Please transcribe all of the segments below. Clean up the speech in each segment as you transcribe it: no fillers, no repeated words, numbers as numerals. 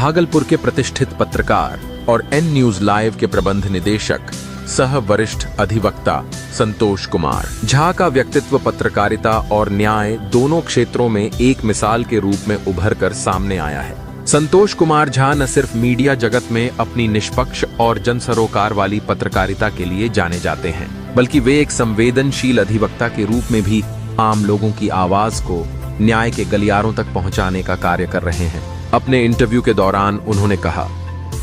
भागलपुर के प्रतिष्ठित पत्रकार और एन न्यूज लाइव के प्रबंध निदेशक सह वरिष्ठ अधिवक्ता संतोष कुमार झा का व्यक्तित्व पत्रकारिता और न्याय दोनों क्षेत्रों में एक मिसाल के रूप में उभर कर सामने आया है। संतोष कुमार झा न सिर्फ मीडिया जगत में अपनी निष्पक्ष और जनसरोकार वाली पत्रकारिता के लिए जाने जाते हैं, बल्कि वे एक संवेदनशील अधिवक्ता के रूप में भी आम लोगों की आवाज को न्याय के गलियारों तक पहुंचाने का कार्य कर रहे हैं। अपने इंटरव्यू के दौरान उन्होंने कहा,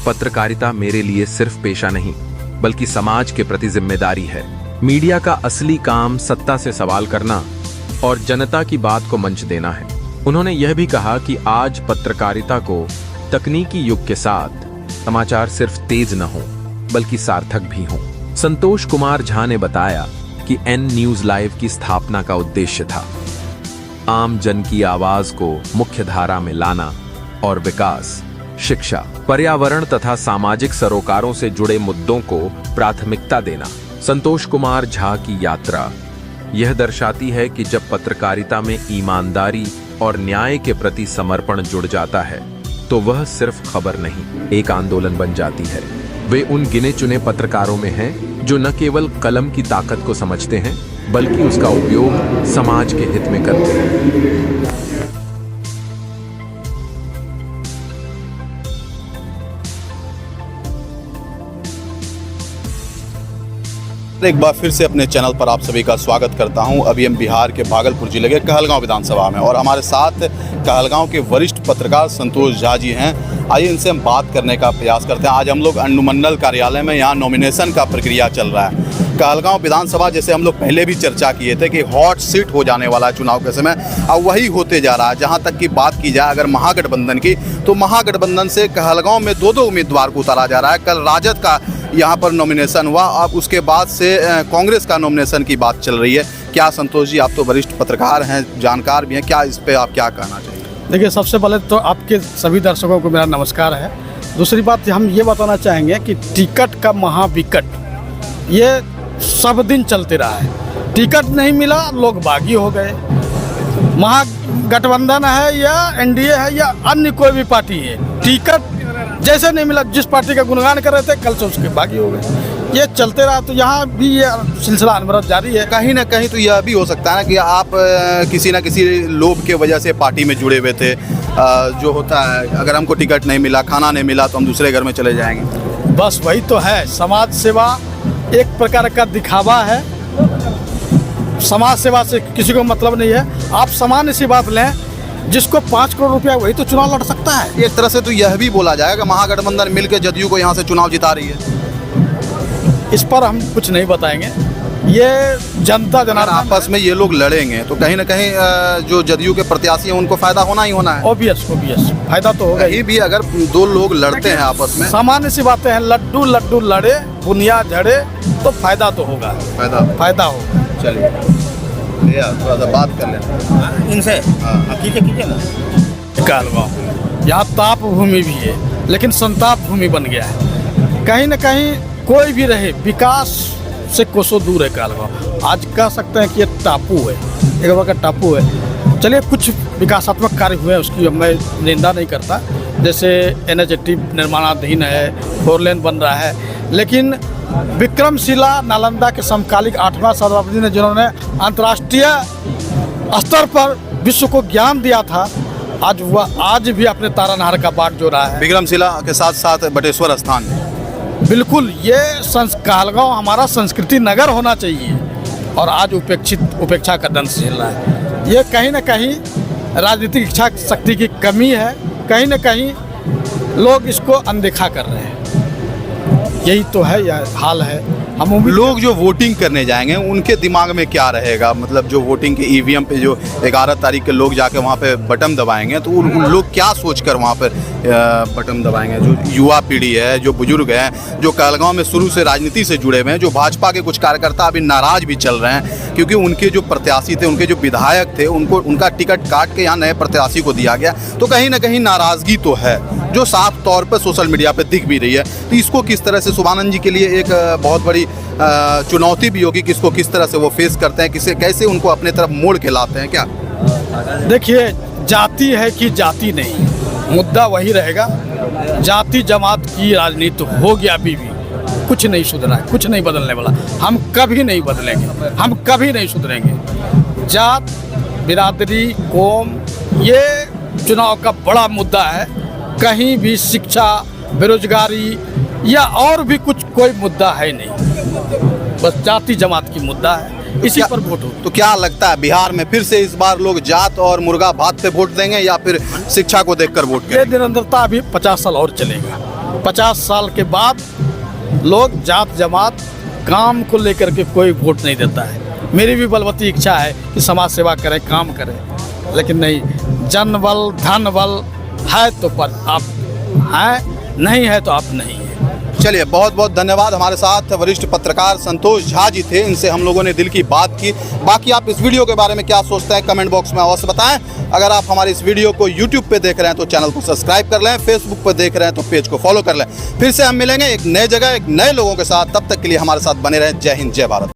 पत्रकारिता मेरे लिए सिर्फ पेशा नहीं बल्कि समाज के प्रति जिम्मेदारी है। मीडिया का असली काम सत्ता से सवाल करना और जनता की बात को मंच देना है। उन्होंने यह भी कहा कि आज पत्रकारिता को तकनीकी युग के साथ समाचार सिर्फ तेज न हो बल्कि सार्थक भी हो। संतोष कुमार झा ने बताया कि एन न्यूज लाइव की स्थापना का उद्देश्य था आम जन की आवाज को मुख्य धारा में लाना और विकास, शिक्षा, पर्यावरण तथा सामाजिक सरोकारों से जुड़े मुद्दों को प्राथमिकता देना। संतोष कुमार झा की यात्रा यह दर्शाती है कि जब पत्रकारिता में ईमानदारी और न्याय के प्रति समर्पण जुड़ जाता है तो वह सिर्फ खबर नहीं, एक आंदोलन बन जाती है। वे उन गिने चुने पत्रकारों में हैं जो न केवल कलम की ताकत को समझते हैं बल्कि उसका उपयोग समाज के हित में करते हैं। एक बार फिर से अपने चैनल पर आप सभी का स्वागत करता हूं। अभी हम बिहार के भागलपुर जिले के कहलगांव विधानसभा में और हमारे साथ कहलगांव के वरिष्ठ पत्रकार संतोष झा जी हैं। आइए इनसे हम बात करने का प्रयास करते हैं। आज हम लोग अनुमंडल कार्यालय में, यहाँ नॉमिनेशन का प्रक्रिया चल रहा है। कहलगांव विधानसभा, जैसे हम लोग पहले भी चर्चा किए थे कि हॉट सीट हो जाने वाला है चुनाव के समय, अब वही होते जा रहा है। जहाँ तक की बात की जाए अगर महागठबंधन की, तो महागठबंधन से कहलगांव में दो उम्मीदवार को उतारा जा रहा है। कल राजद का यहाँ पर नॉमिनेशन हुआ, अब उसके बाद से कांग्रेस का नॉमिनेशन की बात चल रही है। क्या संतोष जी, आप तो वरिष्ठ पत्रकार हैं, जानकार भी हैं, क्या इस पे आप क्या कहना चाहिए? देखिए, सबसे पहले तो आपके सभी दर्शकों को मेरा नमस्कार है। दूसरी बात हम ये बताना चाहेंगे कि टिकट का महाविकट ये सब दिन चलते रहा है। टिकट नहीं मिला, लोग बागी हो गए। महागठबंधन है या एनडीए है या अन्य कोई भी पार्टी है, टिकट जैसे नहीं मिला, जिस पार्टी का गुणगान कर रहे थे कल से उसके बागी हो गए। ये चलते रहा, तो यहाँ भी ये सिलसिला अनवरत जारी है। कहीं ना कहीं तो यह भी हो सकता है ना कि आप किसी न किसी लोभ के वजह से पार्टी में जुड़े हुए थे। जो होता है, अगर हमको टिकट नहीं मिला, खाना नहीं मिला, तो हम दूसरे घर में चले जाएंगे। बस वही तो है, समाज सेवा एक प्रकार का दिखावा है। समाज सेवा से किसी को मतलब नहीं है। आप सामान्य सी बात लें, जिसको 5 करोड़ रुपया, वही तो चुनाव लड़ सकता है। एक तरह से तो यह भी बोला जाएगा महागठबंधन मिलकर जदयू को यहाँ से चुनाव जिता रही है। इस पर हम कुछ नहीं बताएंगे। ये जनता जनार्दन आपस में ये लोग लड़ेंगे तो कहीं ना कहीं जो जदयू के प्रत्याशी हैं उनको फायदा होना ही होना है। ऑब्वियस फायदा तो होगा ही भी। अगर दो लोग लड़ते हैं आपस में, सामान्य सी बातें हैं, लड्डू लड्डू लड़े बुनिया झड़े, तो फायदा तो होगा, फायदा होगा। चलिए थोड़ा सा बात कर लें इनसे। कीजिए ना। कहलगांव यहाँ ताप भूमि भी है लेकिन संताप भूमि बन गया है। कहीं न कहीं कोई भी रहे, विकास से कोसों दूर है कहलगांव। आज कह सकते हैं कि ये टापू है, एक बार का टापू है। चलिए, कुछ विकासात्मक कार्य हुए हैं, उसकी मैं निंदा नहीं करता। जैसे NH80 निर्माणाधीन है, 4 लेन बन रहा है, लेकिन विक्रमशिला नालंदा के समकालिक 8वां शताब्दी ने जिन्होंने अंतर्राष्ट्रीय स्तर पर विश्व को ज्ञान दिया था, आज वह आज भी अपने तारानहार का बाट जो रहा है। विक्रमशिला के साथ साथ बटेश्वर स्थान, बिल्कुल ये कहलगांव हमारा संस्कृति नगर होना चाहिए और आज उपेक्षा का दंश झेल रहा है। ये कहीं ना कहीं राजनीतिक इच्छा शक्ति की कमी है, कहीं ना कहीं लोग इसको अनदेखा कर रहे हैं। यही तो है, यह हाल है। हम लोग जो वोटिंग करने जाएंगे उनके दिमाग में क्या रहेगा? मतलब जो वोटिंग के EVM पे जो 11 तारीख के लोग जाके वहाँ पे बटन दबाएंगे, तो उन लोग क्या सोचकर वहाँ पर बटन दबाएंगे? जो युवा पीढ़ी है, जो बुजुर्ग हैं, जो कहलगांव में शुरू से राजनीति से जुड़े हुए हैं, जो भाजपा के कुछ कार्यकर्ता अभी नाराज भी चल रहे हैं क्योंकि उनके जो प्रत्याशी थे, उनके जो विधायक थे, उनका टिकट काट के यहाँ नए प्रत्याशी को दिया गया, तो कहीं ना कहीं नाराजगी तो है जो साफ तौर पर सोशल मीडिया पर दिख भी रही है। तो इसको किस तरह से शुभानंद जी के लिए एक बहुत बड़ी चुनौती भी होगी कि इसको किस तरह से वो फेस करते हैं, कैसे उनको अपने तरफ मोड़ के लाते हैं? क्या देखिए, जाति है कि जाति नहीं, मुद्दा वही रहेगा। जाति जमात की राजनीति हो गया अभी भी, कुछ नहीं सुधरा है, कुछ नहीं बदलने वाला। हम कभी नहीं बदलेंगे, हम कभी नहीं सुधरेंगे। जात, बिरादरी, कौम, ये चुनाव का बड़ा मुद्दा है। कहीं भी शिक्षा, बेरोजगारी या और भी कुछ कोई मुद्दा है नहीं, बस जाति जमात की मुद्दा है, इसी पर वोट हो। तो क्या लगता है बिहार में फिर से इस बार लोग जात और मुर्गा भात पे वोट देंगे या फिर शिक्षा को देखकर वोट ये करेंगे? निरंतरता अभी 50 साल और चलेगा। 50 साल के बाद लोग जात जमात काम को लेकर के कोई वोट नहीं देता है। मेरी भी बलवती इच्छा है कि समाज सेवा करें, काम करें, लेकिन नहीं, जन बल धन बल है तो पर आप हैं, नहीं है तो आप नहीं हैं। चलिए, बहुत बहुत धन्यवाद। हमारे साथ वरिष्ठ पत्रकार संतोष झा जी थे, इनसे हम लोगों ने दिल की बात की। बाकी आप इस वीडियो के बारे में क्या सोचते हैं कमेंट बॉक्स में अवश्य बताएं। अगर आप हमारे इस वीडियो को YouTube पे देख रहे हैं तो चैनल को सब्सक्राइब कर लें, फेसबुक पर देख रहे हैं तो पेज को फॉलो कर लें। फिर से हम मिलेंगे एक नए जगह, एक नए लोगों के साथ। तब तक के लिए हमारे साथ बने रहें। जय हिंद, जय भारत।